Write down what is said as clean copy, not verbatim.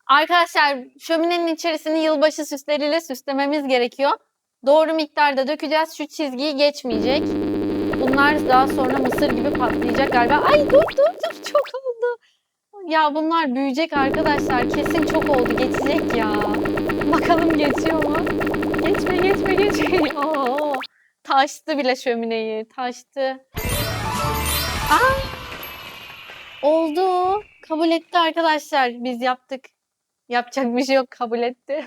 Arkadaşlar şöminenin içerisini yılbaşı süsleriyle süslememiz gerekiyor. Doğru miktarda dökeceğiz. Şu çizgiyi geçmeyecek. Bunlar daha sonra mısır gibi patlayacak galiba. Ay dur çok oldu. Ya bunlar büyüyecek arkadaşlar. Kesin çok oldu. Geçecek ya. Bakalım geçiyor mu? Geçme. Oo, taştı bile şömineyi. Taştı. Aa, oldu. Kabul etti arkadaşlar. Biz yaptık. Yapacak bir şey yok. Kabul etti.